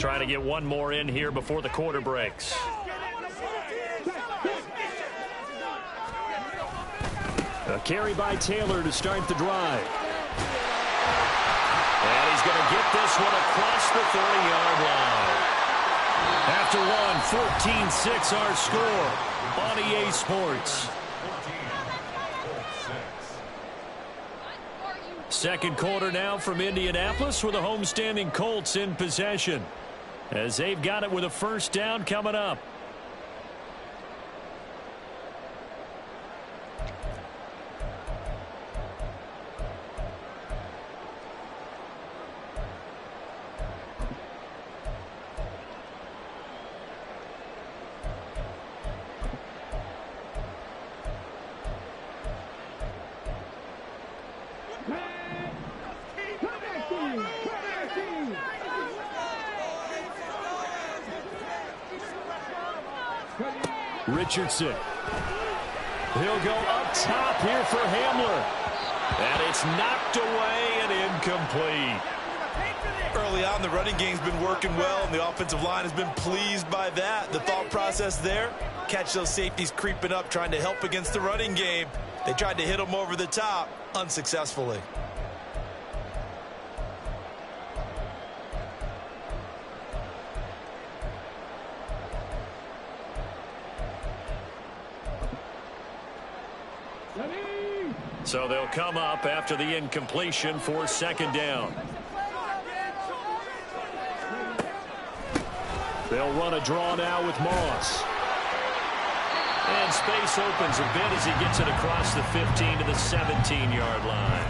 trying to get one more in here before the quarter breaks. A carry by Taylor to start the drive. And he's going to get this one across the 30-yard line. After one, 14-6 our score on EA Sports. Second quarter now from Indianapolis with the homestanding Colts in possession, as they've got it with a first down coming up. Richardson. He'll go up top here for Hamler. And it's knocked away and incomplete. Early on, the running game's been working well, and the offensive line has been pleased by that. The thought process there, catch those safeties creeping up, trying to help against the running game. They tried to hit them over the top, unsuccessfully. So they'll come up after the incompletion for second down. They'll run a draw now with Moss. And space opens a bit as he gets it across the 15 to the 17-yard line.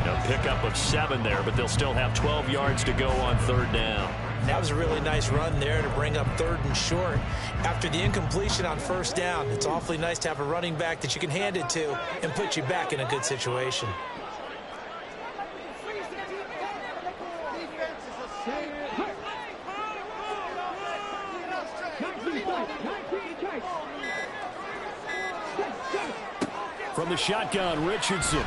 A pickup of 7 there, but they'll still have 12 yards to go on third down. That was a really nice run there to bring up third and short. After the incompletion on first down, it's awfully nice to have a running back that you can hand it to and put you back in a good situation. From the shotgun, Richardson.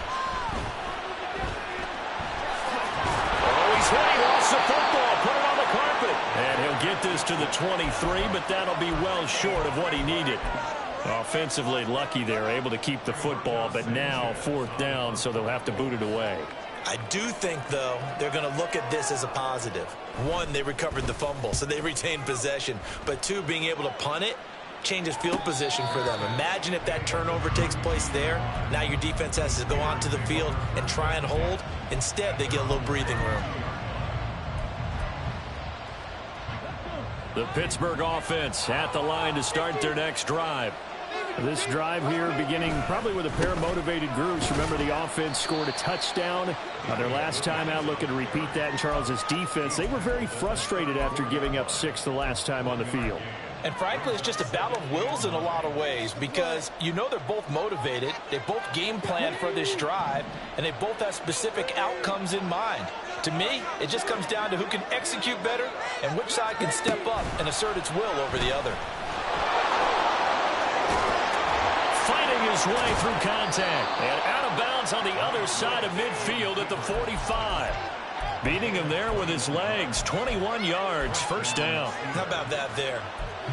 He lost the football, put it on the carpet. And he'll get this to the 23, but that'll be well short of what he needed. Offensively lucky there, able to keep the football, but now fourth down, so they'll have to boot it away. I do think, though, they're going to look at this as a positive. One, they recovered the fumble, so they retained possession. But two, being able to punt it changes field position for them. Imagine if that turnover takes place there. Now your defense has to go onto the field and try and hold. Instead, they get a little breathing room. The Pittsburgh offense at the line to start their next drive. This drive here beginning probably with a pair of motivated groups. Remember, the offense scored a touchdown their last time out, looking to repeat that in Charles's defense. They were very frustrated after giving up 6 the last time on the field. And frankly, it's just a battle of wills in a lot of ways, because you know they're both motivated, they both game plan for this drive, and they both have specific outcomes in mind. To me, it just comes down to who can execute better and which side can step up and assert its will over the other. Fighting his way through contact and out of bounds on the other side of midfield at the 45. Beating him there with his legs, 21 yards, first down. How about that there?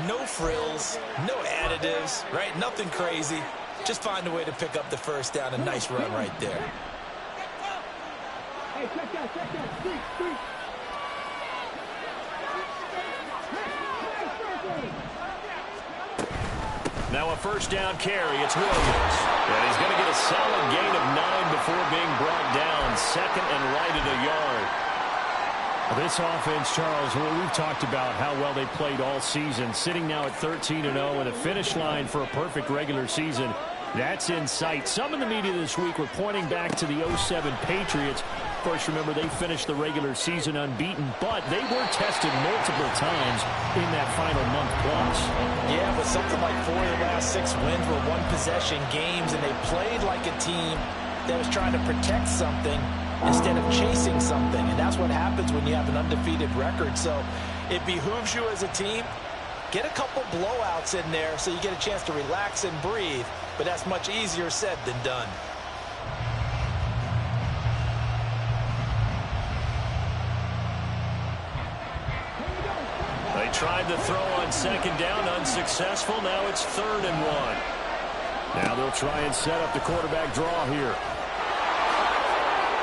No frills, no additives, right? Nothing crazy. Just find a way to pick up the first down. A nice run right there. Hey, check that, street. Now a first down carry. It's Williams. And he's going to get a solid gain of 9 before being brought down. Second and right at a yard. This offense, Charles, we've talked about how well they played all season. Sitting now at 13-0 and a finish line for a perfect regular season. That's in sight. Some in the media this week were pointing back to the 07 Patriots. Of course, remember, they finished the regular season unbeaten, but they were tested multiple times in that final month plus. Yeah, but something like 4 of the last 6 wins were one-possession games, and they played like a team that was trying to protect something instead of chasing something. And that's what happens when you have an undefeated record. So it behooves you as a team, get a couple blowouts in there so you get a chance to relax and breathe. But that's much easier said than done. They tried to throw on second down, unsuccessful. Now it's 3rd and 1. Now they'll try and set up the quarterback draw here.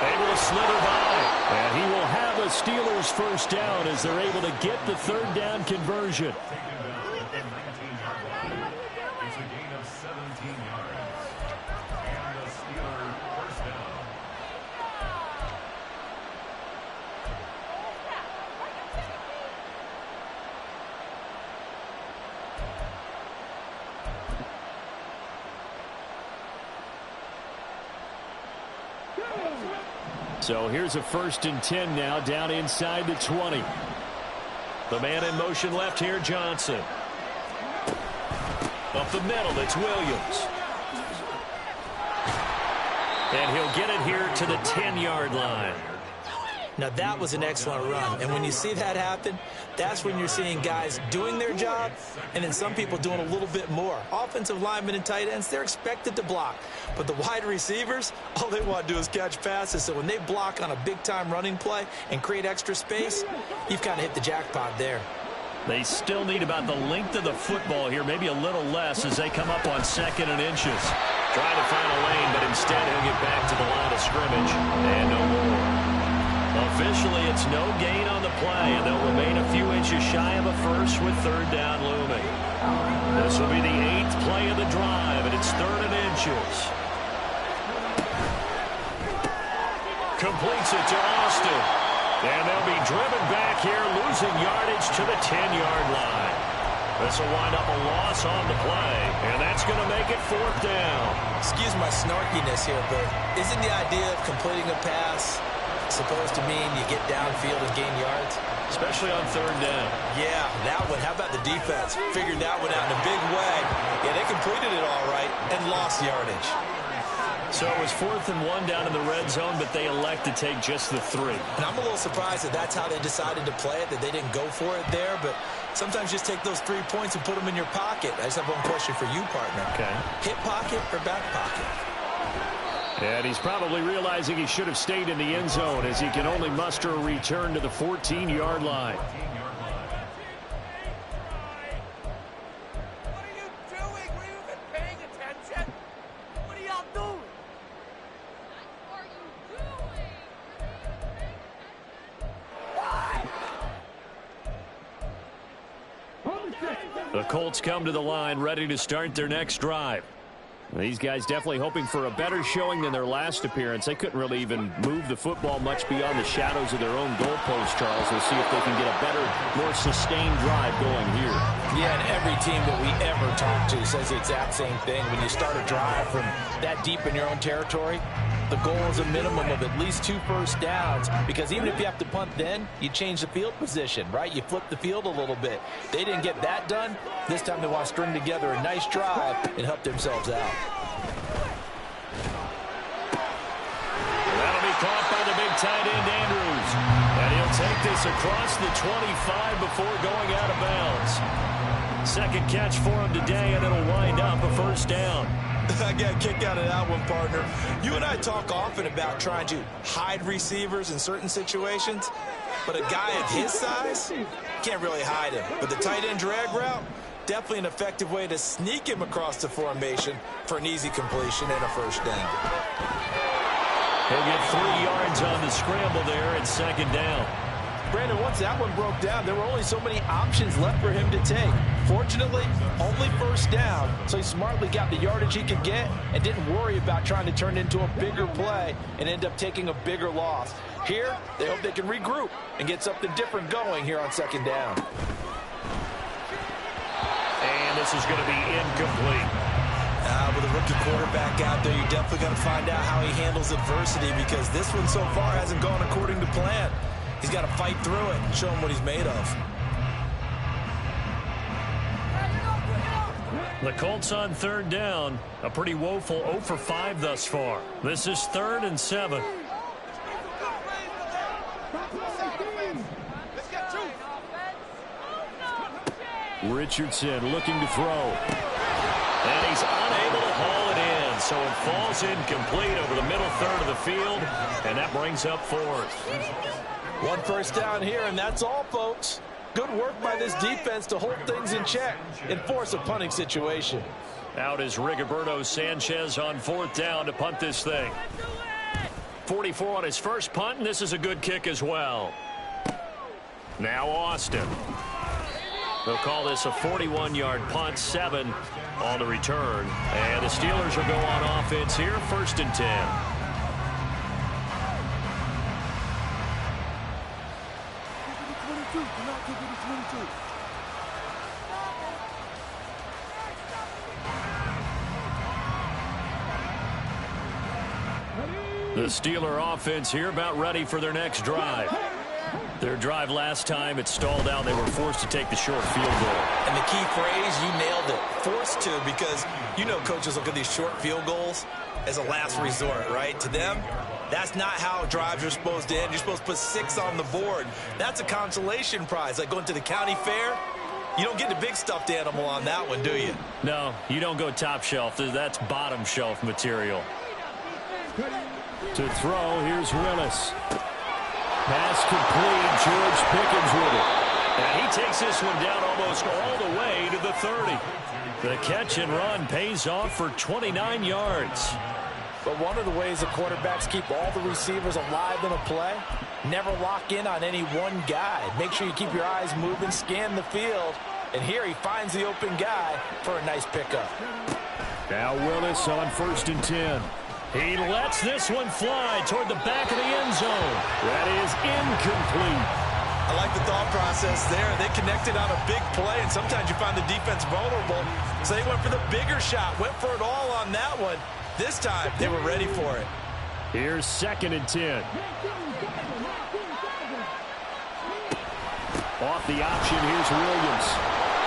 Able to slither by. And he will have a Steelers first down as they're able to get the 3rd down conversion. It's a gain of 17 yards. And the Steelers first down. So here's a 1st and 10 now, down inside the 20. The man in motion left here, Johnson. Up the middle, it's Williams. And he'll get it here to the 10-yard line. Now, that was an excellent run. And when you see that happen, that's when you're seeing guys doing their job and then some people doing a little bit more. Offensive linemen and tight ends, they're expected to block. But the wide receivers, all they want to do is catch passes. So when they block on a big-time running play and create extra space, you've kind of hit the jackpot there. They still need about the length of the football here, maybe a little less as they come up on 2nd and inches. Trying to find a lane, but instead he'll get back to the line of scrimmage. And no more. Officially, it's no gain on the play, and they'll remain a few inches shy of a first with 3rd down looming. This will be the 8th play of the drive, and it's 3rd and inches. Completes it to Austin. And they'll be driven back here, losing yardage to the 10-yard line. This will wind up a loss on the play, and that's going to make it 4th down. Excuse my snarkiness here, but isn't the idea of completing a pass supposed to mean you get downfield and gain yards? Especially on 3rd down. Yeah, that one. How about the defense? Figured that one out in a big way. Yeah, they completed it all right and lost yardage. So it was 4th and 1 down in the red zone, but they elect to take just the 3. And I'm a little surprised that that's how they decided to play it, that they didn't go for it there. But sometimes just take those 3 points and put them in your pocket. I just have one question for you, partner. Okay. Hip pocket or back pocket? And he's probably realizing he should have stayed in the end zone as he can only muster a return to the 14-yard line. What are you doing? Were you even paying attention? What are y'all doing? What are you doing? The Colts come to the line ready to start their next drive. These guys definitely hoping for a better showing than their last appearance. They couldn't really even move the football much beyond the shadows of their own goalpost, Charles. We'll see if they can get a better, more sustained drive going here. Yeah, and every team that we ever talk to says the exact same thing. When you start a drive from that deep in your own territory, the goal is a minimum of at least 2 first downs, because even if you have to punt then, you change the field position, right? You flip the field a little bit. They didn't get that done. This time they want to string together a nice drive and help themselves out. That'll be caught by the big tight end, Andrews. And he'll take this across the 25 before going out of bounds. Second catch for him today, and it'll wind up a first down. I got a kick out of that one, partner. You and I talk often about trying to hide receivers in certain situations, but a guy of his size can't really hide him. But the tight end drag route, definitely an effective way to sneak him across the formation for an easy completion and a first down. He'll get 3 yards on the scramble there at second down. Brandon, once that one broke down, there were only so many options left for him to take. Fortunately, only first down, so he smartly got the yardage he could get and didn't worry about trying to turn it into a bigger play and end up taking a bigger loss. Here, they hope they can regroup and get something different going here on second down. And this is going to be incomplete. With a rookie quarterback out there, you're definitely going to find out how he handles adversity, because this one so far hasn't gone according to plan. He's got to fight through it and show him what he's made of. The Colts on third down. A pretty woeful 0 for 5 thus far. This is 3rd and 7. Richardson looking to throw. And he's unable to haul it in. So it falls incomplete over the middle third of the field. And that brings up 4th. 1 first down here, and that's all, folks. Good work by this defense to hold things in check and force a punting situation. Out is Rigoberto Sanchez on 4th down to punt this thing. 44 on his first punt, and this is a good kick as well. Now Austin. They'll call this a 41-yard punt, 7 on the return. And the Steelers will go on offense here, 1st and 10. The Steeler offense here about ready for their next drive. Their drive last time, it stalled out. They were forced to take the short field goal. And the key phrase, you nailed it, forced to, because you know coaches look at these short field goals as a last resort, right? To them, that's not how drives are supposed to end. You're supposed to put 6 on the board. That's a consolation prize, like going to the county fair. You don't get the big stuffed animal on that one, do you? No, you don't go top shelf. That's bottom shelf material. To throw, here's Willis. Pass complete. George Pickens with it. And he takes this one down almost all the way to the 30. The catch and run pays off for 29 yards. But one of the ways the quarterbacks keep all the receivers alive in a play, never lock in on any one guy. Make sure you keep your eyes moving, scan the field. And here he finds the open guy for a nice pickup. Now Willis on 1st and 10. He lets this one fly toward the back of the end zone. That is incomplete. I like the thought process there. They connected on a big play, and sometimes you find the defense vulnerable. So they went for the bigger shot, went for it all on that one. This time, they were ready for it. Here's 2nd and 10. Off the option, here's Williams.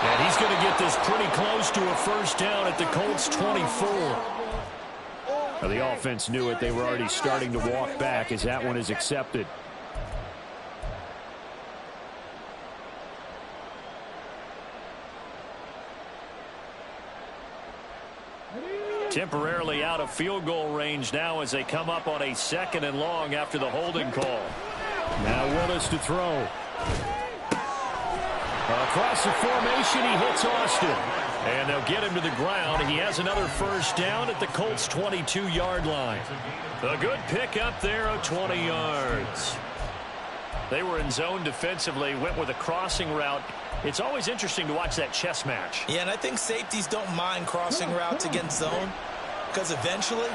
And he's going to get this pretty close to a 1st down at the Colts 24. Well, the offense knew it. They were already starting to walk back as that one is accepted. Temporarily out of field goal range now as they come up on a 2nd and long after the holding call. Now Willis to throw. Across the formation, he hits Austin. And they'll get him to the ground. He has another 1st down at the Colts 22-yard line. A good pickup there of 20 yards. They were in zone defensively, went with a crossing route. It's always interesting to watch that chess match. Yeah, and I think safeties don't mind crossing routes against zone, because eventually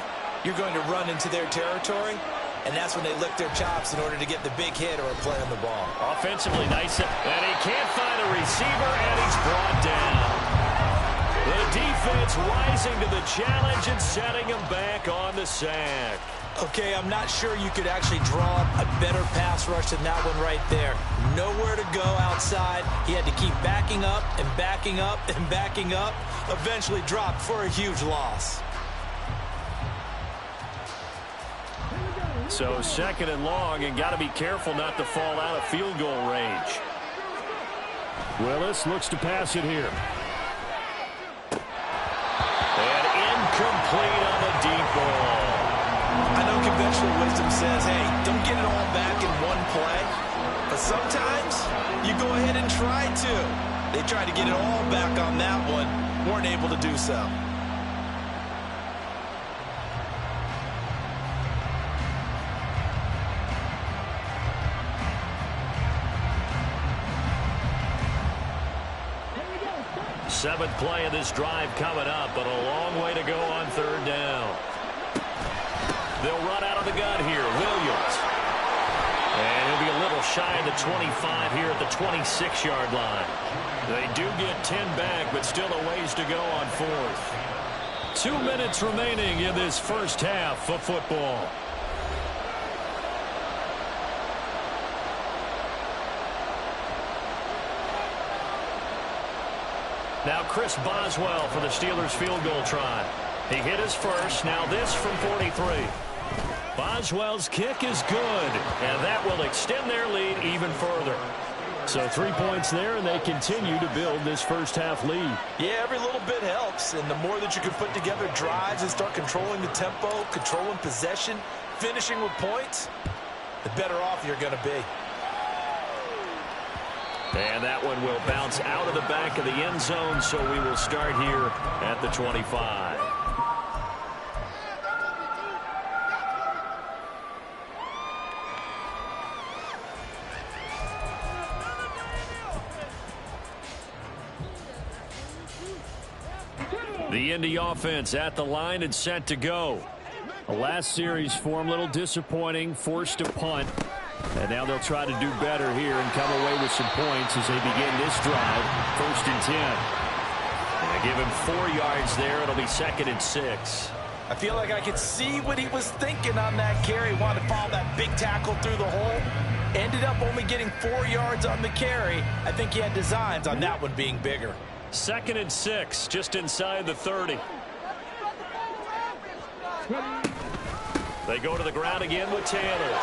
you're going to run into their territory, and that's when they lick their chops in order to get the big hit or a play on the ball. Offensively nice, and he can't find a receiver, and he's brought down. The defense rising to the challenge and setting him back on the sack. Okay, I'm not sure you could actually draw a better pass rush than that one right there. Nowhere to go outside. He had to keep backing up and backing up and backing up. Eventually dropped for a huge loss. So 2nd and long, and got to be careful not to fall out of field goal range. Willis looks to pass it here. And incomplete on the deep ball. I know conventional wisdom says, hey, don't get it all back in one play. But sometimes you go ahead and try to. They tried to get it all back on that one. Weren't able to do so. Seventh play of this drive coming up, but a long way to go on 3rd down. They'll run out of the gun here. Williams. And he'll be a little shy of the 25 here at the 26-yard line. They do get 10 back, but still a ways to go on 4th. 2 minutes remaining in this first half of football. Now Chris Boswell for the Steelers field goal try. He hit his first. Now this from 43. Boswell's kick is good, and that will extend their lead even further. So 3 points there, and they continue to build this first half lead. Yeah, every little bit helps, and the more that you can put together drives and start controlling the tempo, controlling possession, finishing with points, the better off you're going to be. And that one will bounce out of the back of the end zone, so we will start here at the 25. The Indy offense at the line and set to go. The last series for them, a little disappointing, forced a punt. And now they'll try to do better here and come away with some points as they begin this drive. 1st and 10. And they give him 4 yards there. It'll be 2nd and 6. I feel like I could see what he was thinking on that carry. Wanted to follow that big tackle through the hole. Ended up only getting 4 yards on the carry. I think he had designs on that one being bigger. 2nd and 6, just inside the 30. They go to the ground again with Taylor.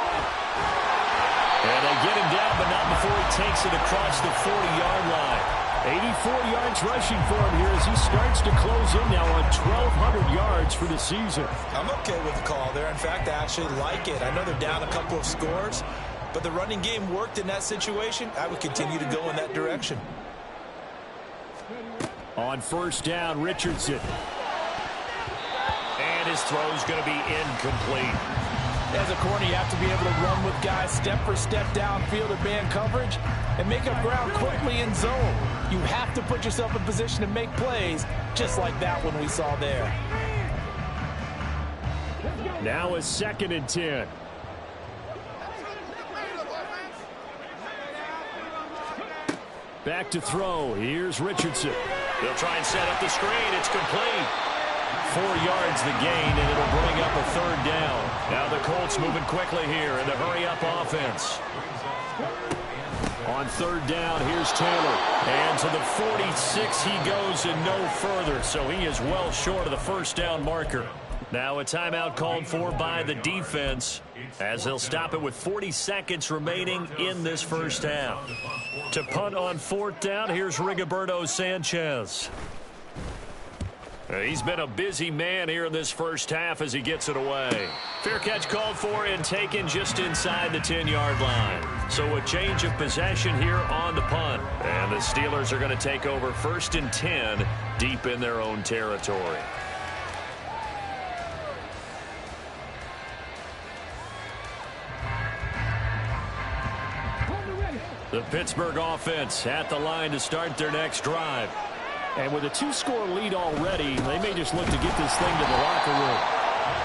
And they get him down, but not before he takes it across the 40-yard line. 84 yards rushing for him here as he starts to close in now on 1,200 yards for the season. I'm okay with the call there. In fact, I actually like it. I know they're down a couple of scores, but the running game worked in that situation. I would continue to go in that direction. On 1st down, Richardson. And his throw's going to be incomplete. As a corner, you have to be able to run with guys step for step downfield in man coverage and make up ground quickly in zone. You have to put yourself in position to make plays, just like that one we saw there. Now a 2nd and 10. Back to throw. Here's Richardson. They'll try and set up the screen. It's complete. 4 yards the gain, and it'll bring up a 3rd down. Now the Colts moving quickly here in the hurry-up offense. On 3rd down, here's Taylor. And to the 46 he goes and no further, so he is well short of the 1st down marker. Now a timeout called for by the defense as they'll stop it with 40 seconds remaining in this 1st half. To punt on 4th down, here's Rigoberto Sanchez. He's been a busy man here in this 1st half as he gets it away. Fair catch called for and taken just inside the 10-yard line. So a change of possession here on the punt. And the Steelers are going to take over 1st and 10 deep in their own territory. The Pittsburgh offense at the line to start their next drive. And with a 2-score lead already, they may just look to get this thing to the locker room.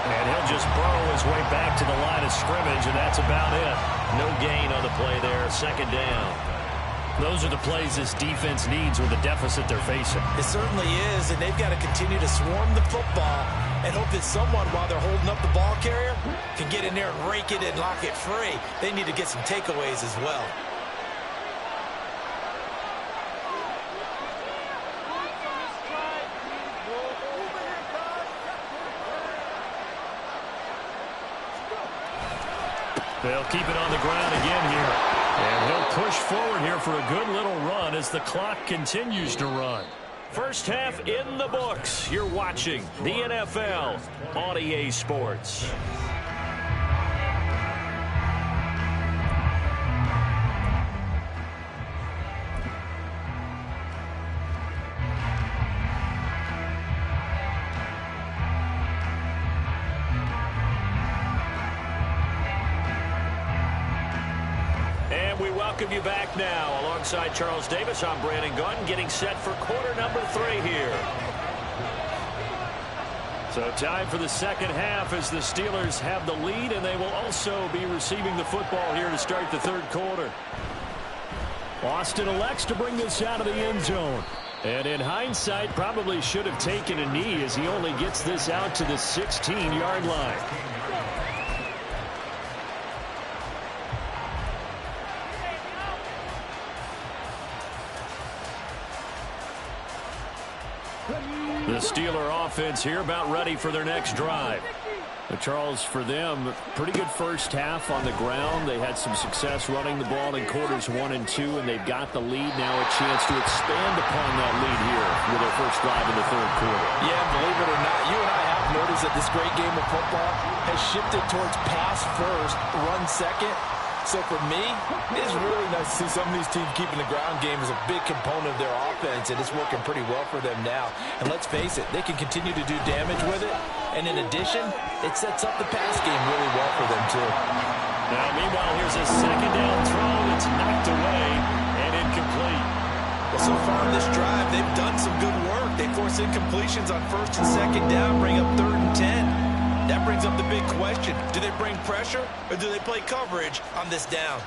And he'll just burrow his way back to the line of scrimmage, and that's about it. No gain on the play there, 2nd down. Those are the plays this defense needs with the deficit they're facing. It certainly is, and they've got to continue to swarm the football and hope that someone, while they're holding up the ball carrier, can get in there and rake it and lock it free. They need to get some takeaways as well. They'll keep it on the ground again here. And he'll push forward here for a good little run as the clock continues to run. 1st half in the books. You're watching the NFL on EA Sports. We welcome you back now. Alongside Charles Davis, I'm Brandon Gunn, getting set for quarter number 3 here. So time for the 2nd half as the Steelers have the lead, and they will also be receiving the football here to start the 3rd quarter. Austin elects to bring this out of the end zone. And in hindsight, probably should have taken a knee as he only gets this out to the 16-yard line. The Steeler offense here about ready for their next drive. Charles, for them, pretty good 1st half on the ground. They had some success running the ball in quarters 1 and 2, and they've got the lead. Now a chance to expand upon that lead here with their 1st drive in the 3rd quarter. Yeah, believe it or not, you and I have noticed that this great game of football has shifted towards pass first, run second. So for me, it's really nice to see some of these teams keeping the ground game as a big component of their offense, and it's working pretty well for them now. And let's face it, they can continue to do damage with it. And in addition, it sets up the pass game really well for them, too. Now, meanwhile, here's a second down throw that's knocked away and incomplete. Well, so far in this drive, they've done some good work. They force incompletions on first and second down, bring up 3rd and 10. That brings up the big question. Do they bring pressure or do they play coverage on this down?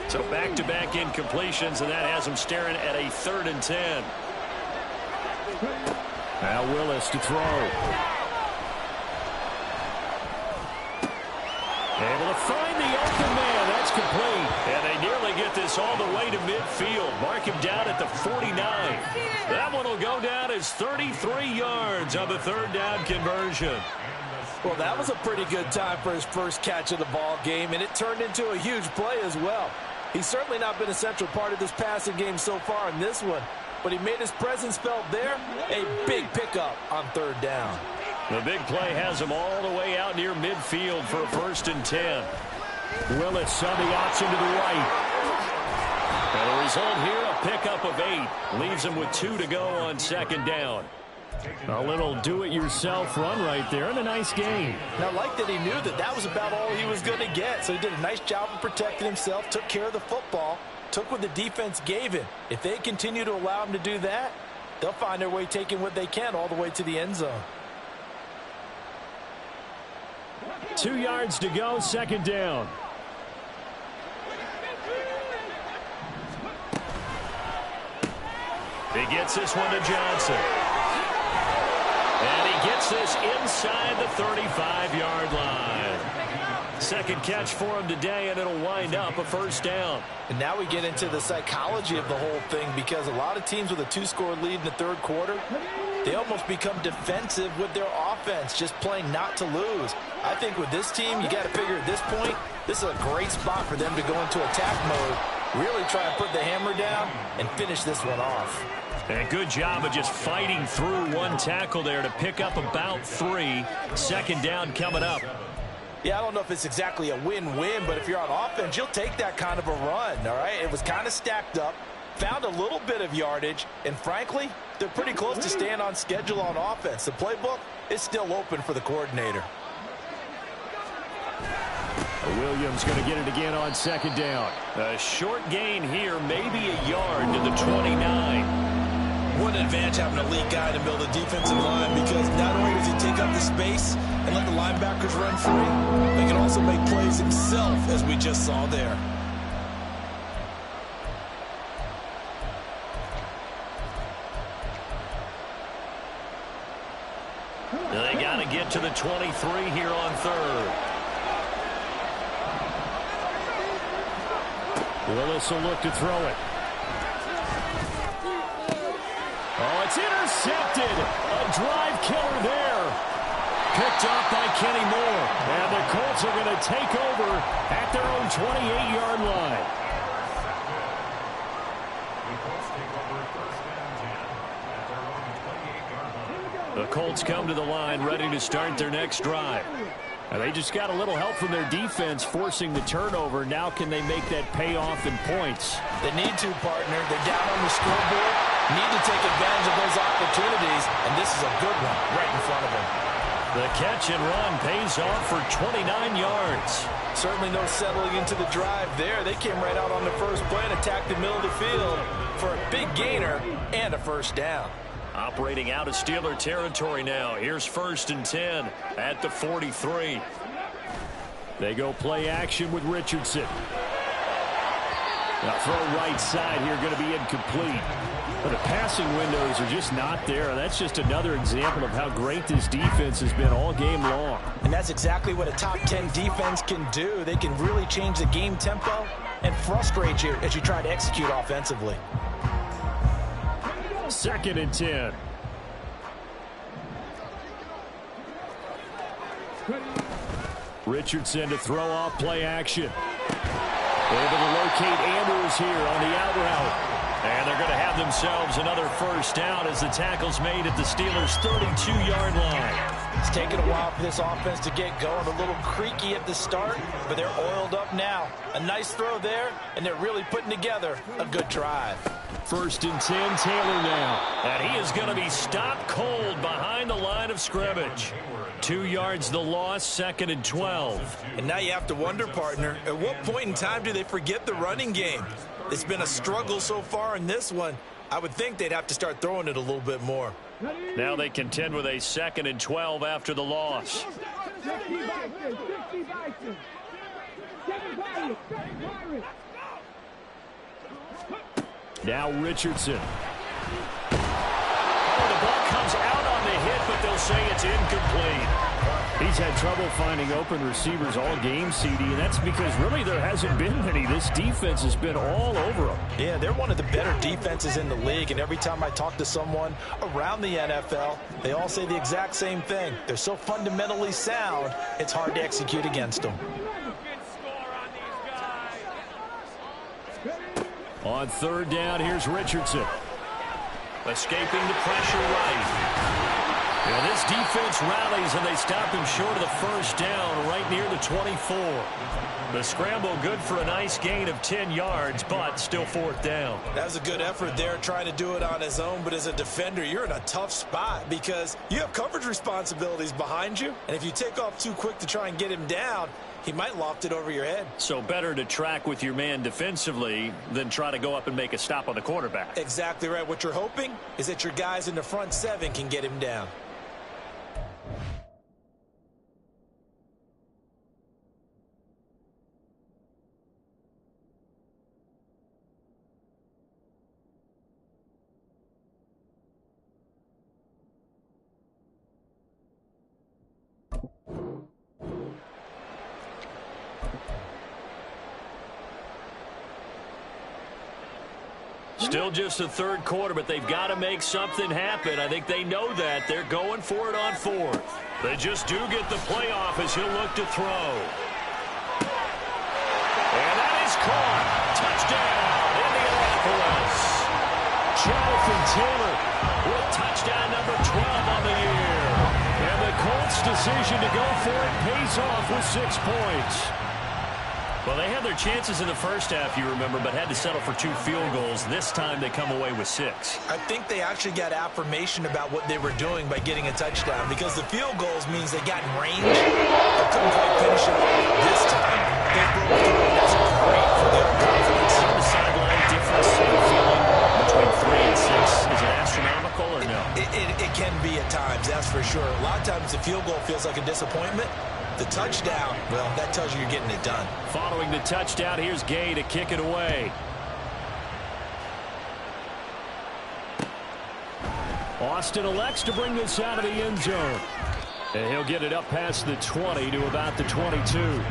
So back-to-back incompletions, and that has them staring at a 3rd and 10. Now Willis to throw. Able to find the open man. That's complete. And they nearly get this all the way to midfield. Mark him down at the 49. That one will go down as 33 yards on the 3rd down conversion. Well, that was a pretty good time for his first catch of the ball game, and it turned into a huge play as well. He's certainly not been a central part of this passing game so far in this one, but he made his presence felt there. A big pickup on 3rd down. The big play has him all the way out near midfield for a 1st and 10. Willis on the option to the right. And the result here, a pickup of 8. Leaves him with 2 to go on 2nd down. A little do-it-yourself run right there, and a nice game. Now, I like that he knew that that was about all he was going to get, so he did a nice job of protecting himself, took care of the football, took what the defense gave him. If they continue to allow him to do that, they'll find their way taking what they can all the way to the end zone. 2 yards to go, 2nd down. He gets this one to Johnson. And he gets this inside the 35-yard line. Second catch for him today, and it'll wind up a 1st down. And now we get into the psychology of the whole thing, because a lot of teams with a 2-score lead in the 3rd quarter, they almost become defensive with their offense, just playing not to lose. I think with this team, you got to figure at this point, this is a great spot for them to go into attack mode, really try and put the hammer down and finish this one off. And a good job of just fighting through one tackle there to pick up about 3. 2nd down coming up. Yeah, I don't know if it's exactly a win-win, but if you're on offense, you'll take that kind of a run, all right? It was kind of stacked up, found a little bit of yardage, and frankly, they're pretty close to staying on schedule on offense. The playbook is still open for the coordinator. Williams going to get it again on 2nd down. A short gain here, maybe a yard to the 29. What an advantage having a lead guy to build a defensive line, because not only does he take up the space and let the linebackers run free, he can also make plays himself, as we just saw there. They got to get to the 23 here on 3rd. Willis will look to throw it. Oh, it's intercepted. A drive killer there. Picked off by Kenny Moore. And the Colts are going to take over at their own 28-yard line. The Colts come to the line ready to start their next drive. Now they just got a little help from their defense forcing the turnover. Now can they make that pay off in points? They need to, partner. They're down on the scoreboard. Need to take advantage of those opportunities, and this is a good one right in front of them. The catch and run pays off for 29 yards. Certainly no settling into the drive there. They came right out on the first play and attacked the middle of the field for a big gainer and a 1st down. Operating out of Steeler territory now. Here's 1st and 10 at the 43. They go play action with Richardson. Now throw right side here, going to be incomplete. But the passing windows are just not there. That's just another example of how great this defense has been all game long. And that's exactly what a top 10 defense can do. They can really change the game tempo and frustrate you as you try to execute offensively. 2nd and 10. Richardson to throw off play action. Able to locate Andrews here on the out route. And they're going to have themselves another 1st down as the tackle's made at the Steelers' 32-yard line. It's taken a while for this offense to get going. A little creaky at the start, but they're oiled up now. A nice throw there, and they're really putting together a good drive. 1st and 10, Taylor now. And he is going to be stopped cold behind the line of scrimmage. 2 yards the loss, 2nd and 12. And now you have to wonder, partner, at what point in time do they forget the running game? It's been a struggle so far in this one. I would think they'd have to start throwing it a little bit more. Now they contend with a 2nd and 12 after the loss. Now Richardson. Oh, the ball comes out on the hit, but they'll say it's incomplete. He's had trouble finding open receivers all game, CD, and that's because really there hasn't been many. This defense has been all over them. Yeah, they're one of the better defenses in the league, and every time I talk to someone around the NFL, they all say the exact same thing. They're so fundamentally sound, it's hard to execute against them. On 3rd down, here's Richardson. Escaping the pressure right. Yeah, this defense rallies, and they stop him short of the 1st down, right near the 24. The scramble good for a nice gain of 10 yards, but still 4th down. That was a good effort there, trying to do it on his own, but as a defender, you're in a tough spot because you have coverage responsibilities behind you, and if you take off too quick to try and get him down, he might loft it over your head. So better to track with your man defensively than try to go up and make a stop on the quarterback. Exactly right. What you're hoping is that your guys in the front 7 can get him down. Still just the 3rd quarter, but they've got to make something happen. I think they know that. They're going for it on 4th. They just do get the playoff as he'll look to throw. And that is caught. Touchdown, Indianapolis. Jonathan Taylor with touchdown number 12 on the year. And the Colts' decision to go for it pays off with 6 points. Well, they had their chances in the 1st half, you remember, but had to settle for 2 field goals. This time they come away with 6. I think they actually got affirmation about what they were doing by getting a touchdown because the field goals means they got in range. They couldn't quite finish it this time. They broke through, and that's great for their confidence. On the sideline, difference in feeling between 3 and 6. Is it astronomical or no? It can be at times, that's for sure. A lot of times the field goal feels like a disappointment. The touchdown, well, that tells you you're getting it done. Following the touchdown, here's Gay to kick it away. Austin elects to bring this out of the end zone. And he'll get it up past the 20 to about the 22.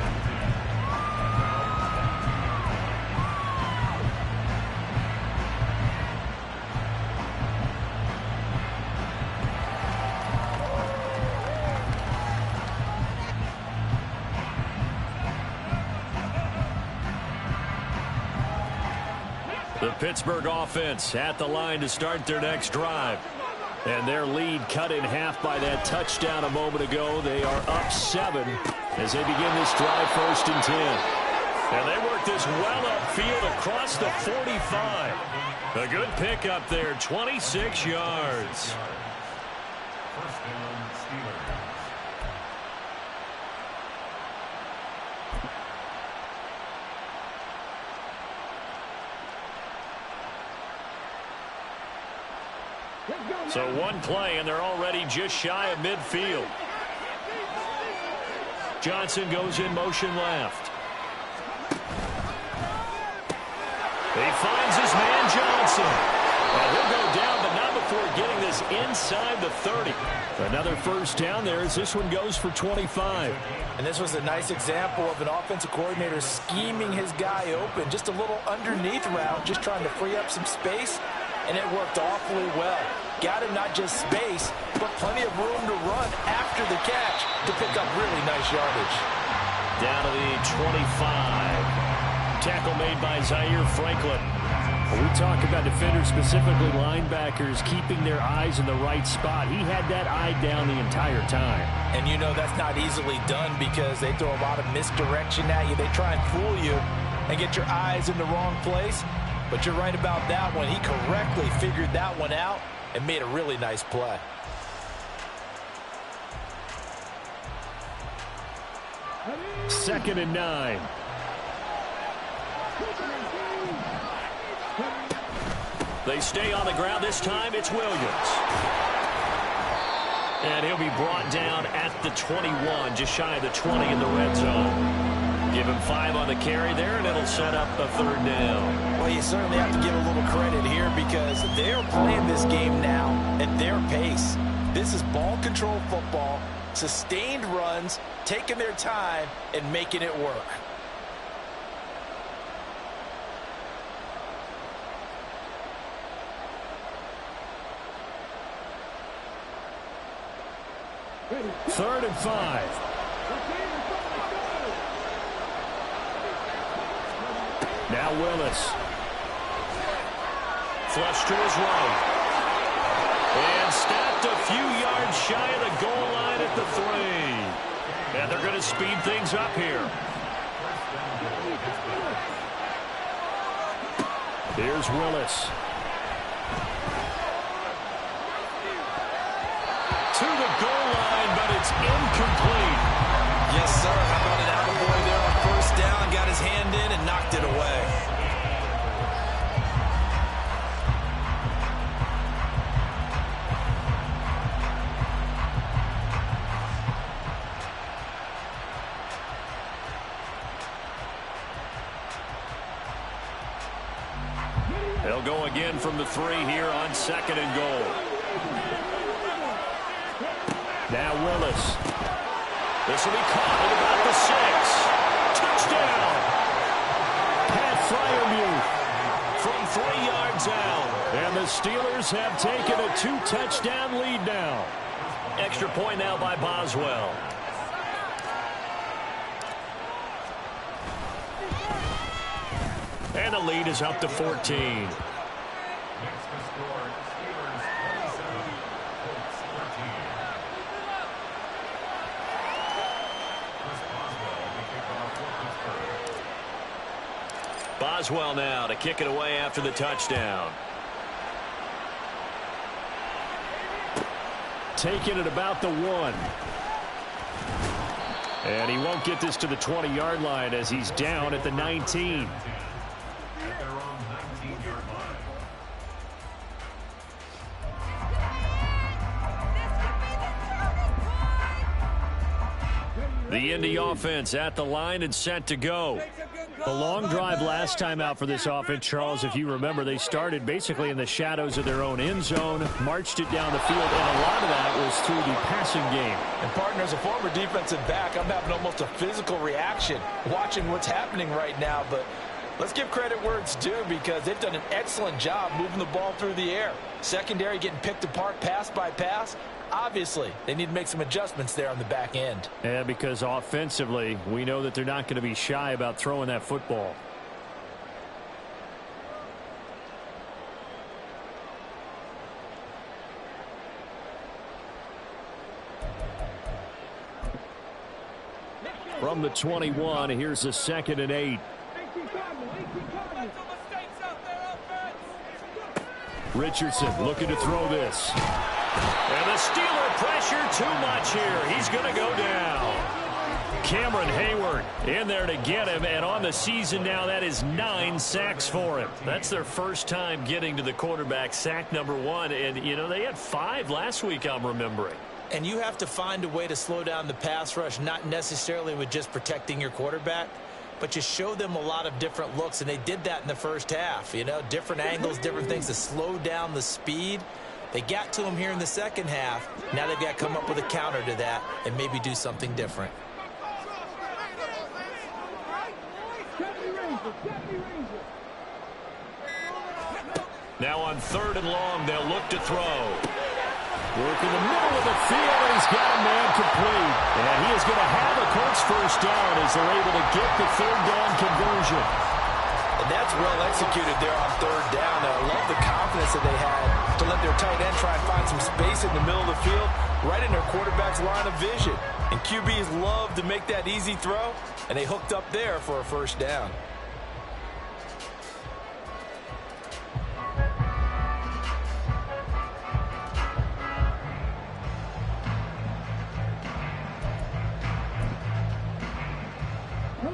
The Pittsburgh offense at the line to start their next drive. And their lead cut in half by that touchdown a moment ago. They are up 7 as they begin this drive, 1st and 10. And they work this well upfield across the 45. A good pickup there, 26 yards. 1st down, Steelers. So 1 play, and they're already just shy of midfield. Johnson goes in motion left. He finds his man Johnson. And he'll go down, but not before getting this inside the 30. Another 1st down there as this one goes for 25. And this was a nice example of an offensive coordinator scheming his guy open. Just a little underneath route, just trying to free up some space. And it worked awfully well. Got him not just space, but plenty of room to run after the catch to pick up really nice yardage. Down to the 25. Tackle made by Zaire Franklin. When we talk about defenders, specifically linebackers, keeping their eyes in the right spot, he had that eye down the entire time. And you know that's not easily done because they throw a lot of misdirection at you. They try and fool you and get your eyes in the wrong place. But you're right about that one. He correctly figured that one out and made a really nice play. Second and 9. They stay on the ground. This time it's Williams. And he'll be brought down at the 21, just shy of the 20 in the red zone. Give him 5 on the carry there, and it'll set up a third down. Well, you certainly have to give a little credit here because they're playing this game now at their pace. This is ball control football, sustained runs, taking their time, and making it work. Third and 5. Now Willis. Flush to his right. And stopped a few yards shy of the goal line at the 3. And they're going to speed things up here. Here's Willis. To the goal line, but it's incomplete. Yes, sir. How about an attaboy there on first down? Got his hand in and knocked it away. They'll go again from the 3 here on second and goal. Now Willis. This will be caught at about the 6. Touchdown! Pat Fryermuth from 3 yards out. And the Steelers have taken a 2-touchdown lead now. Extra point now by Boswell. And the lead is up to 14. Next to score, Steelers 27, Colts 13. Chris Boswell will kick off for Pittsburgh. Boswell now to kick it away after the touchdown. Taking it about the 1. And he won't get this to the 20-yard line as he's down at the 19. At their own 19-yard line. The Indy offense at the line and set to go. The long drive last time out for this offense, Charles, if you remember, they started basically in the shadows of their own end zone, marched it down the field, and a lot of that was through the passing game. And partner, as a former defensive back, I'm having almost a physical reaction watching what's happening right now. But let's give credit where it's due because they've done an excellent job moving the ball through the air. Secondary getting picked apart pass by pass. Obviously, they need to make some adjustments there on the back end. Yeah, because offensively, we know that they're not going to be shy about throwing that football. From the 21, here's a 2nd and 8. Richardson looking to throw this. And the Steeler pressure too much here. He's going to go down. Cameron Hayward in there to get him. And on the season now, that is 9 sacks for him. That's their first time getting to the quarterback, sack number 1. And, you know, they had 5 last week, I'm remembering. And you have to find a way to slow down the pass rush, not necessarily with just protecting your quarterback, but you show them a lot of different looks. And they did that in the first half. You know, different angles, different things to slow down the speed. They got to him here in the second half. Now they've got to come up with a counter to that and maybe do something different. Now on 3rd and long, they'll look to throw. Work in the middle of the field, and he's got a man complete. And he is going to have a Colts first down as they're able to get the 3rd down conversion. And And that's well executed there on third down. I love the confidence that they had to let their tight end try and find some space in the middle of the field, right in their quarterback's line of vision. And QBs love to make that easy throw, and they hooked up there for a first down.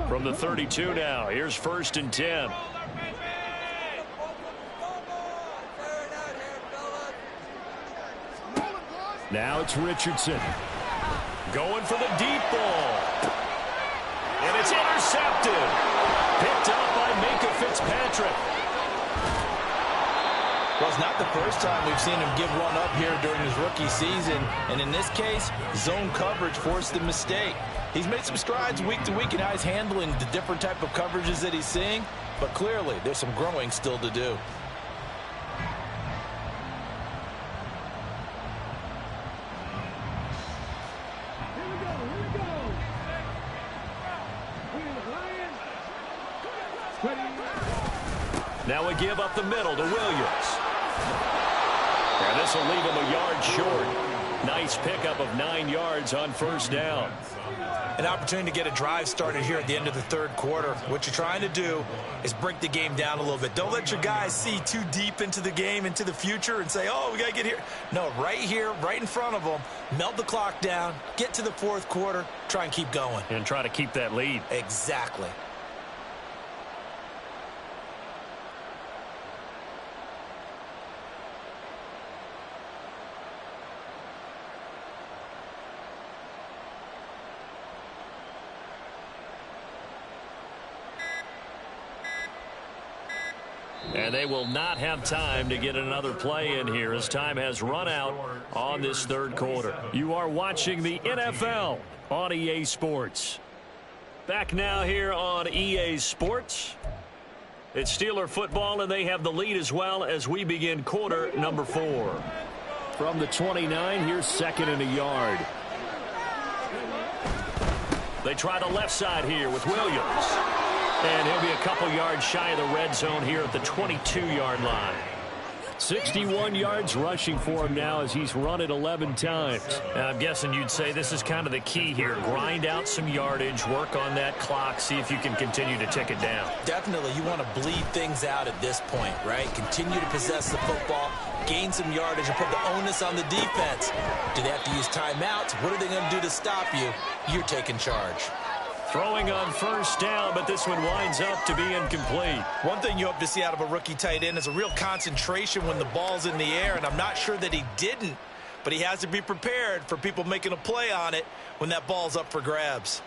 From the 32 now, here's 1st and 10. Now it's Richardson. Going for the deep ball. And it's intercepted. Picked up by Minka Fitzpatrick. Well, it's not the first time we've seen him give one up here during his rookie season. And in this case, zone coverage forced the mistake. He's made some strides week to week in how he's handling the different type of coverages that he's seeing. But clearly, there's some growing still to do. Now we give up the middle to Williams. And this will leave him a yard short. Nice pickup of 9 yards on 1st down. An opportunity to get a drive started here at the end of the third quarter. What you're trying to do is break the game down a little bit. Don't let your guys see too deep into the game, into the future, and say, oh, we got to get here. No, right here, right in front of them, melt the clock down, get to the fourth quarter, try and keep going. And try to keep that lead. Exactly. And they will not have time to get another play in here as time has run out on this third quarter. You are watching the NFL on EA Sports. Back now here on EA Sports. It's Steeler football, and they have the lead as well as we begin quarter number 4. From the 29, here's 2nd and a yard. They try the left side here with Williams. And he'll be a couple yards shy of the red zone here at the 22-yard line. 61 yards rushing for him now as he's run it 11 times. I'm guessing you'd say this is kind of the key here. Grind out some yardage, work on that clock, see if you can continue to tick it down. Definitely, you want to bleed things out at this point, right? Continue to possess the football, gain some yardage, and put the onus on the defense. Do they have to use timeouts? What are they going to do to stop you? You're taking charge. Throwing on 1st down, but this one winds up to be incomplete. One thing you hope to see out of a rookie tight end is a real concentration when the ball's in the air, and I'm not sure that he didn't, but he has to be prepared for people making a play on it when that ball's up for grabs.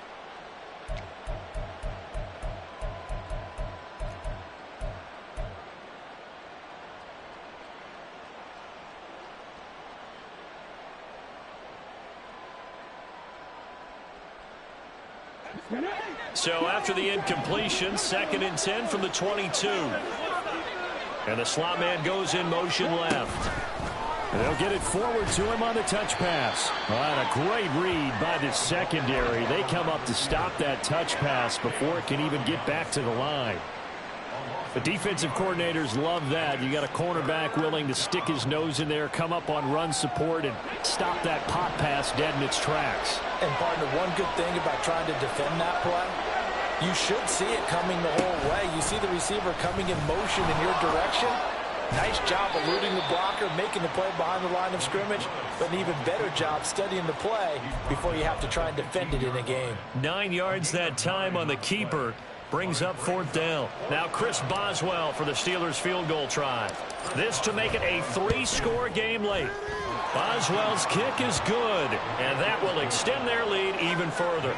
So after the incompletion, 2nd and 10 from the 22. And the slot man goes in motion left. And they'll get it forward to him on the touch pass. And a great read by the secondary. They come up to stop that touch pass before it can even get back to the line. The defensive coordinators love that. You got a cornerback willing to stick his nose in there, come up on run support, and stop that pop pass dead in its tracks. And partner, one good thing about trying to defend that play, you should see it coming the whole way. You see the receiver coming in motion in your direction. Nice job eluding the blocker, making the play behind the line of scrimmage, but an even better job studying the play before you have to try and defend it in a game. 9 yards that time on the keeper. Brings up 4th down. Now Chris Boswell for the Steelers field goal try. This to make it a 3-score game late. Boswell's kick is good, and that will extend their lead even further.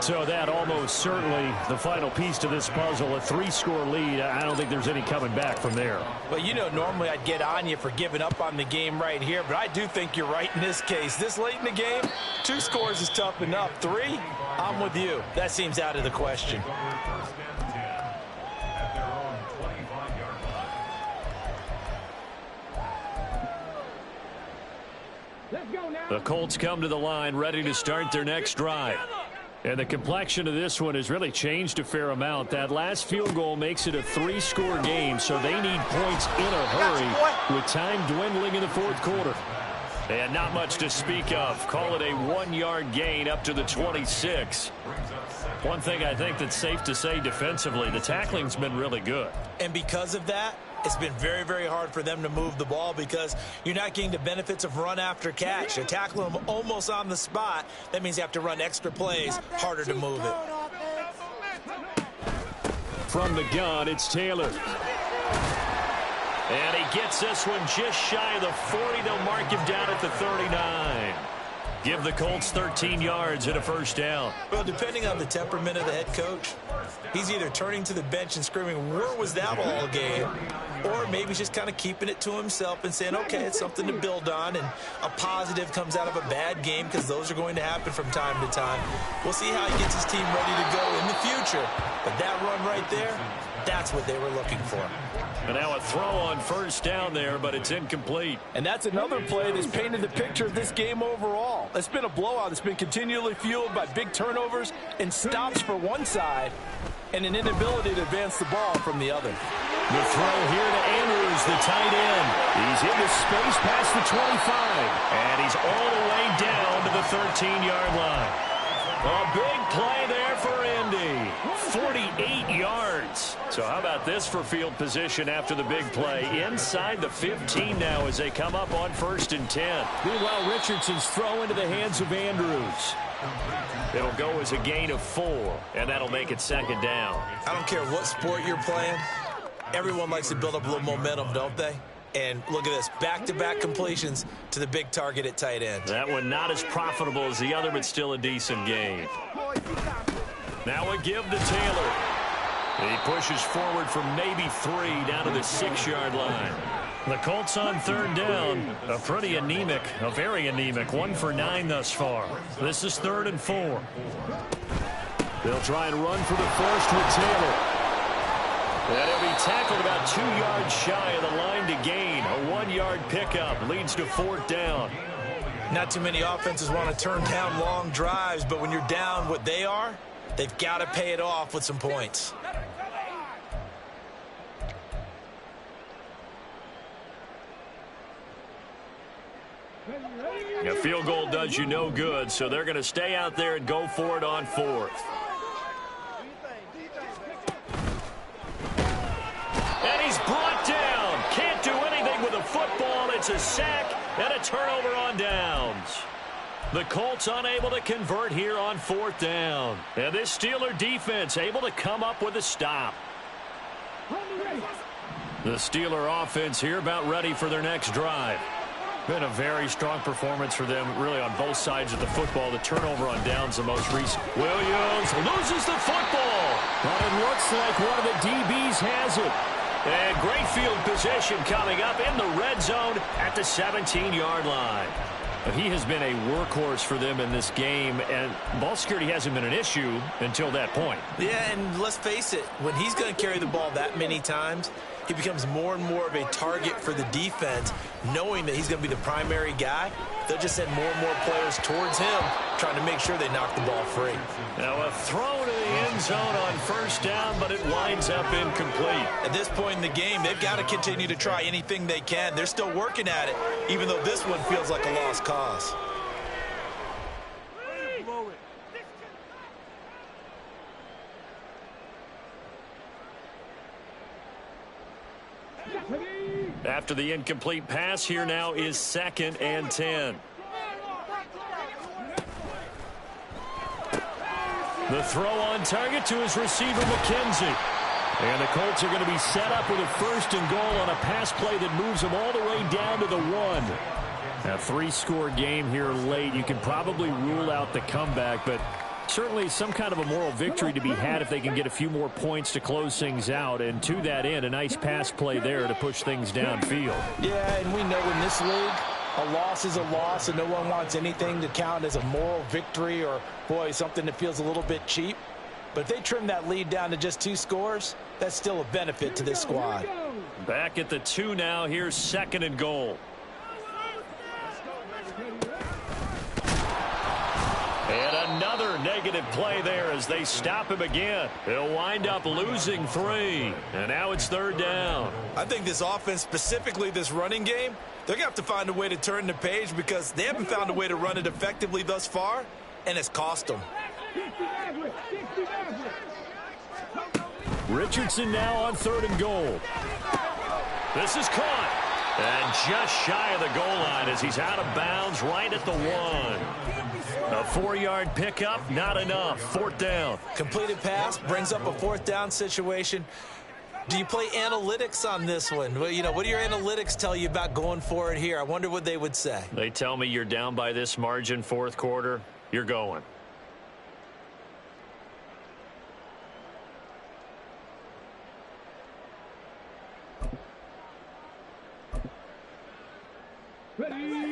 So that almost certainly the final piece to this puzzle, a 3-score lead. I don't think there's any coming back from there. Well, you know, normally I'd get on you for giving up on the game right here, but I do think you're right in this case. This late in the game, 2 scores is tough enough. 3, I'm with you. That seems out of the question. The Colts come to the line ready to start their next drive. And the complexion of this one has really changed a fair amount. That last field goal makes it a 3-score game, so they need points in a hurry with time dwindling in the fourth quarter. And not much to speak of. Call it a 1-yard gain up to the 26. One thing I think that's safe to say defensively, the tackling's been really good. And because of that, it's been very, very hard for them to move the ball because you're not getting the benefits of run after catch. You're tackling them almost on the spot. That means you have to run extra plays, harder to move it. From the gun, it's Taylor. And he gets this one just shy of the 40. They'll mark him down at the 39. Give the Colts 13 yards and a first down. Well, depending on the temperament of the head coach, he's either turning to the bench and screaming, where was that all game? Or maybe he's just kind of keeping it to himself and saying, okay, it's something to build on, and a positive comes out of a bad game because those are going to happen from time to time. We'll see how he gets his team ready to go in the future. But that run right there, that's what they were looking for. And now a throw on first down there, but it's incomplete. And that's another play that's painted the picture of this game overall. It's been a blowout. It's been continually fueled by big turnovers and stops for one side and an inability to advance the ball from the other. The throw here to Andrews, the tight end. He's into space past the 25. And he's all the way down to the 13-yard line. A big play there for Indy. 48 yards. So how about this for field position after the big play? Inside the 15 now as they come up on 1st and 10. Meanwhile, Richardson's throw into the hands of Andrews. It'll go as a gain of 4, and that'll make it 2nd down. I don't care what sport you're playing. Everyone likes to build up a little momentum, don't they? And look at this, back-to-back completions to the big target at tight end. That one not as profitable as the other, but still a decent gain. Now a give to Taylor. He pushes forward for maybe 3 down to the 6-yard line. The Colts on 3rd down. A pretty anemic, a very anemic 1 for 9 thus far. This is 3rd and 4. They'll try and run for the first with Taylor. And he'll be tackled about 2 yards shy of the line to gain. A 1-yard pickup leads to 4th down. Not too many offenses want to turn down long drives, but when you're down what they are, they've got to pay it off with some points. A field goal does you no good, so they're going to stay out there and go for it on 4th. And he's brought down. Can't do anything with a football. It's a sack and a turnover on downs. The Colts unable to convert here on 4th down. And this Steeler defense able to come up with a stop. The Steeler offense here about ready for their next drive. Been a very strong performance for them, really, on both sides of the football. The turnover on downs the most recent. Williams loses the football. But it looks like one of the DBs has it. And great field position coming up in the red zone at the 17-yard line. He has been a workhorse for them in this game, and ball security hasn't been an issue until that point. Yeah, and let's face it, when he's going to carry the ball that many times, he becomes more and more of a target for the defense, knowing that he's going to be the primary guy. They'll just send more and more players towards him, trying to make sure they knock the ball free. Now a throw to the end zone on 1st down, but it winds up incomplete. At this point in the game, they've got to continue to try anything they can. They're still working at it, even though this one feels like a lost cause. After the incomplete pass, here now is 2nd and 10. The throw on target to his receiver, McKenzie. And the Colts are going to be set up with a 1st and goal on a pass play that moves them all the way down to the 1. A 3-score game here late. You can probably rule out the comeback, but certainly some kind of a moral victory to be had if they can get a few more points to close things out. And to that end, a nice pass play there to push things downfield. Yeah, and we know in this league, a loss is a loss, and no one wants anything to count as a moral victory or, boy, something that feels a little bit cheap. But if they trim that lead down to just 2 scores, that's still a benefit to this squad. Back at the 2 now. Here's 2nd and goal. And another negative play there as they stop him again. He'll wind up losing 3. And now it's 3rd down. I think this offense, specifically this running game, they're going to have to find a way to turn the page because they haven't found a way to run it effectively thus far, and it's cost them. Richardson now on 3rd and goal. This is caught. And just shy of the goal line as he's out of bounds right at the 1. A 4-yard pickup, not enough. 4th down. Completed pass brings up a 4th down situation. Do you play analytics on this one? Well, you know, what do your analytics tell you about going for it here? I wonder what they would say. They tell me you're down by this margin 4th quarter. You're going.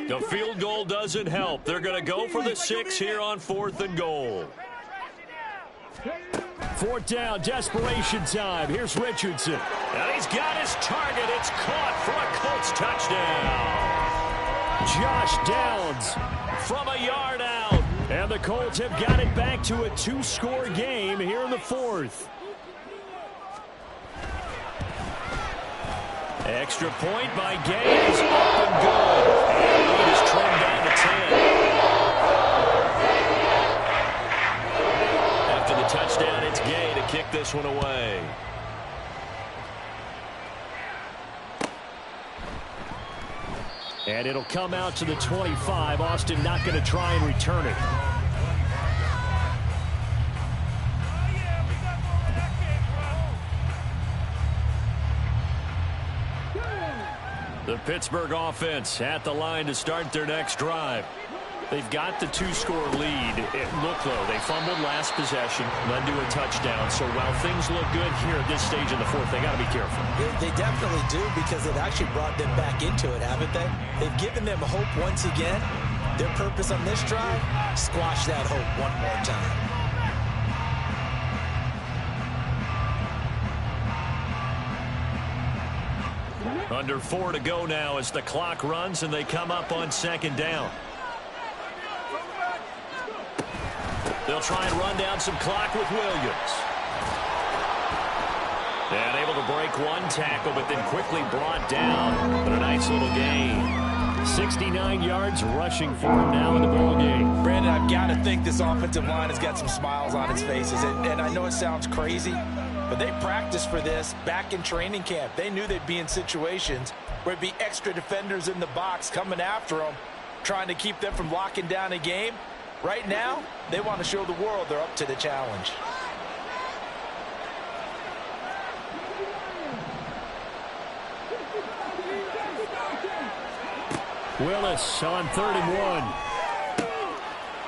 The field goal doesn't help. They're going to go for the 6 here on 4th and goal. 4th down, desperation time. Here's Richardson. And he's got his target. It's caught for a Colts touchdown. Josh Downs from a yard out. And the Colts have got it back to a 2-score game here in the 4th. Extra point by Gay is up and good. And the lead is trimmed down to 10. After the touchdown, it's Gay to kick this one away. And it'll come out to the 25. Austin not going to try and return it. The Pittsburgh offense at the line to start their next drive. They've got the 2-score lead. It looked though, they fumbled last possession, led to a touchdown. So while things look good here at this stage in the 4th, they got to be careful. They definitely do because it actually brought them back into it, haven't they? They've given them hope once again. Their purpose on this drive, squash that hope one more time. Under 4 to go now as the clock runs and they come up on 2nd down. They'll try and run down some clock with Williams. And able to break one tackle, but then quickly brought down. But a nice little gain. 69 yards rushing for him now in the ball game. Brandon, I've got to think this offensive line has got some smiles on its faces. And I know it sounds crazy, but they practiced for this back in training camp. They knew they'd be in situations where it'd be extra defenders in the box coming after them, trying to keep them from locking down a game. Right now, they want to show the world they're up to the challenge. Willis on 3rd and 1.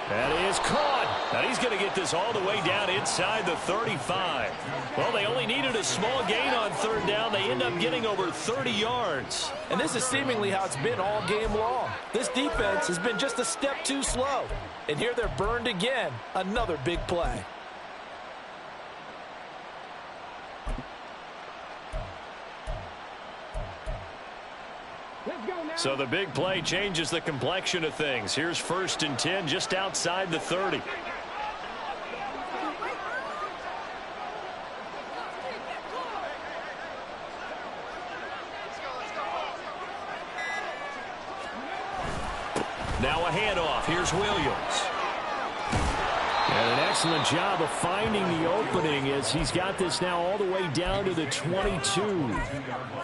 That is caught. And he's going to get this all the way down inside the 35. Well, they only needed a small gain on 3rd down. They end up getting over 30 yards. And this is seemingly how it's been all game long. This defense has been just a step too slow. And here they're burned again. Another big play. So the big play changes the complexion of things. Here's 1st and 10 just outside the 30. Now a handoff. Here's Williams. And an excellent job of finding the opening as he's got this now all the way down to the 22.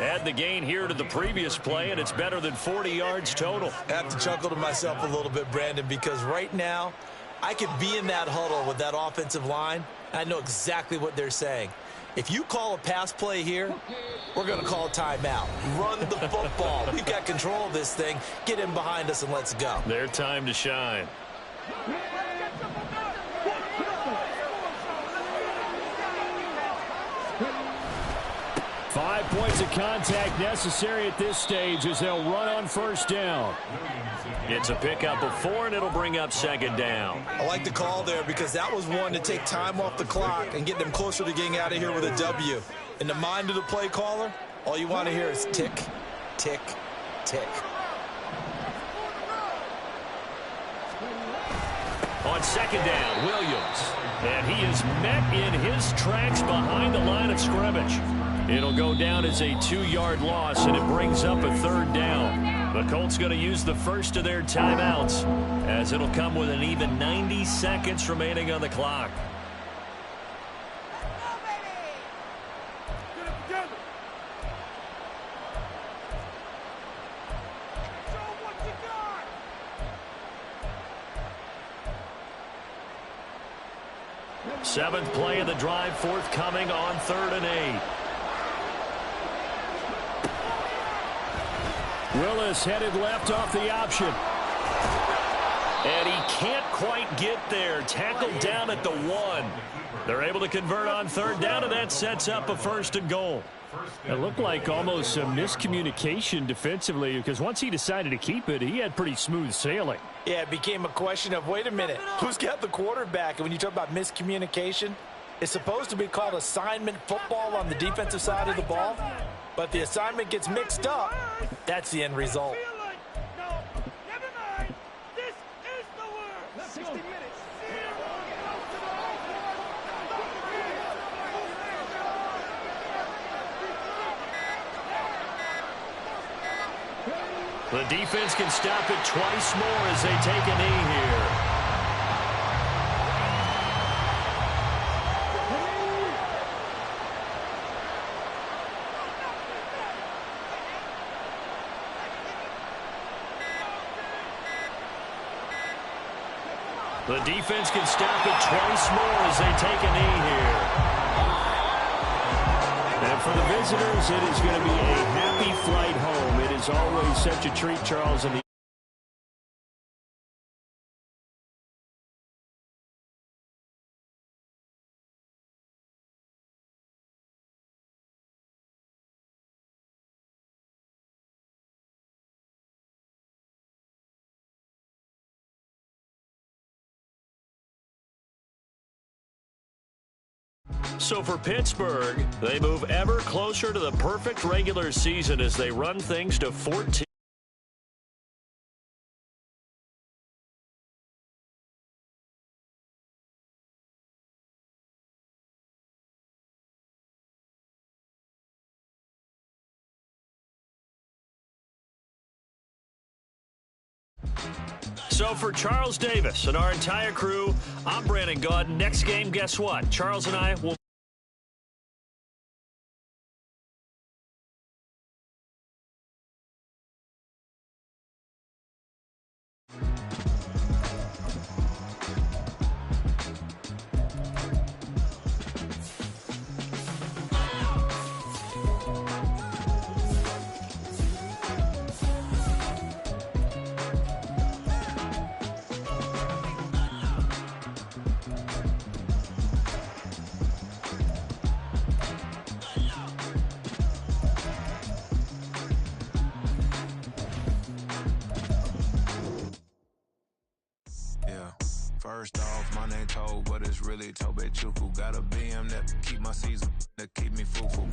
Add the gain here to the previous play, and it's better than 40 yards total. I have to chuckle to myself a little bit, Brandon, because right now I could be in that huddle with that offensive line. I know exactly what they're saying. If you call a pass play here, we're going to call a timeout. Run the football. We've got control of this thing. Get in behind us and let's go. Their time to shine. 5 points of contact necessary at this stage as they'll run on 1st down. It's a pickup of 4, and it'll bring up 2nd down. I like the call there because that was one to take time off the clock and get them closer to getting out of here with a W. In the mind of the play caller, all you want to hear is tick, tick, tick. On on second down, Williams. And he is met in his tracks behind the line of scrimmage. It'll go down as a 2-yard loss, and it brings up a third down. The Colts going to use the first of their timeouts, as it'll come with an even 90 seconds remaining on the clock. Seventh play of the drive forthcoming on 3rd and 8. Willis headed left off the option. And he can't quite get there. Tackled down at the 1. They're able to convert on 3rd down, and that sets up a 1st and goal. It looked like almost a miscommunication defensively, because once he decided to keep it, he had pretty smooth sailing. Yeah, it became a question of, wait a minute, who's got the quarterback? And when you talk about miscommunication, it's supposed to be called assignment football on the defensive side of the ball, but the assignment gets mixed up. That's the end result. The defense can stop it twice more as they take a knee here. The defense can stop it twice more as they take a knee here. And for the visitors, it is going to be a happy flight home. It is always such a treat, Charles, in the So for Pittsburgh, they move ever closer to the perfect regular season as they run things to 14. So for Charles Davis and our entire crew, I'm Brandon Gaudin. Next game, guess what? Charles and I will First off, my name Toad, but it's really Tobe Chuku. Got a BM that keep my season, that keep me fruitful.